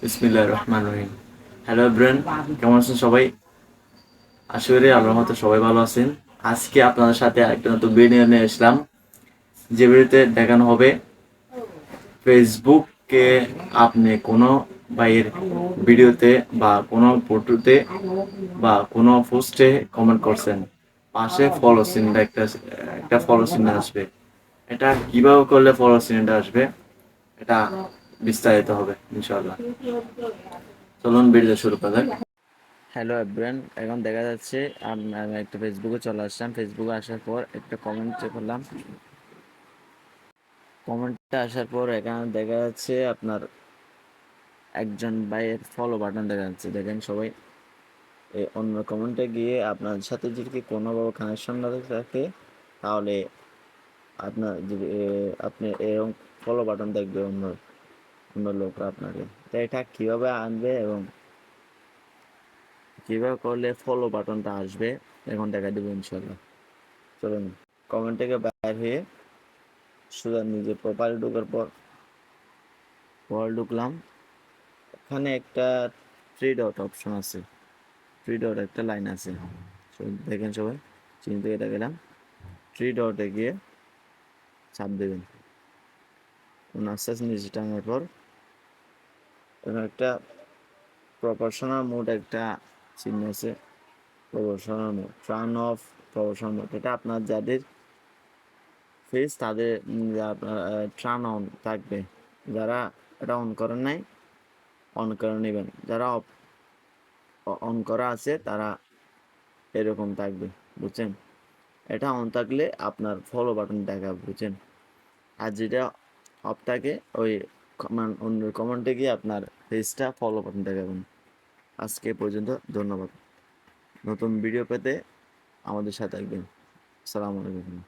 বিসমিল্লাহির রহমানির রহিম। Hello everyone, কেমন আছেন সবাই? আশা করি আল্লাহর মতো সবাই ভালো আছেন। আজকে আপনাদের সাথে একটা নতুন ভিডিও নিয়ে আসলাম, যে ভিডিওতে দেখানো হবে ফেসবুকে আপনি কোনো ভাইয়ের ভিডিওতে বা কোনো ফটোতে বা কোনো পোস্টে কমেন্ট করছেন, পাশে ফলো চিহ্নটা একটা ফলো চিহ্ন আসবে। এটা কিভাবে করলে ফলো চিহ্নটা আসবে, এটা বিস্তারিত হবে ইনশাআল্লাহ। চলুন ভিডিও শুরু করা যাক। হ্যালো এভরিওয়ান, এখন দেখা যাচ্ছে আমি একটা ফেসবুকে চলে আসলাম। ফেসবুকে আসার পর একটা কমেন্ট চেক করলাম। কমেন্টটা আসার পর এখানে দেখা যাচ্ছে আপনার একজন ভাইয়ের ফলো বাটন দেখা যাচ্ছে। দেখেন সবাই, এই অন্য কমেন্টে গিয়ে আপনার সাথে যদি কোনোভাবে কানেকশন না থাকে, তাহলে আপনার যদি আপনি এরকম ফলো বাটন দেখবে অন্য অন্য লোকরা আপনাকে। তো এটা কীভাবে আনবে এবং কীভাবে করলে ফলো বাটনটা আসবে এখন দেখা দেবো ইনশাল্লাহ। চলুন, কমেন্ট থেকে বাইর হয়ে সোজা নিজের প্রোফাইলে ঢোকার পর ঢুকলাম। এখানে একটা থ্রি ডট অপশন আছে, থ্রি ডট একটা লাইন আছে, দেখেন সবাই, চিন্তা এটা গেলাম, থ্রি ডটে গিয়ে চাপ দেবেন। আস্তে আস্তে নিচে টানার পর এখানে একটা প্রপোর্শনাল মোড একটা চিহ্ন আছে, proportional mode, turn off proportional mode. এটা আপনার যাদের ফেস তাদের টার্ন অন থাকবে, যারা এটা অন করেন নাই অন করে নেবেন, যারা অন করা আছে তারা এরকম থাকবে, বুঝছেন? এটা অন থাকলে আপনার ফলো বাটন দেখাবে, বুঝছেন? আর যেটা অফ থাকে ওই অন্য কমেন্টে গিয়ে আপনার ফেসটা ফলো বাটন দেখাবেন। আজকে এ পর্যন্ত, ধন্যবাদ। নতুন ভিডিও পেতে আমাদের সাথে থাকবেন। আসসালামু আলাইকুম।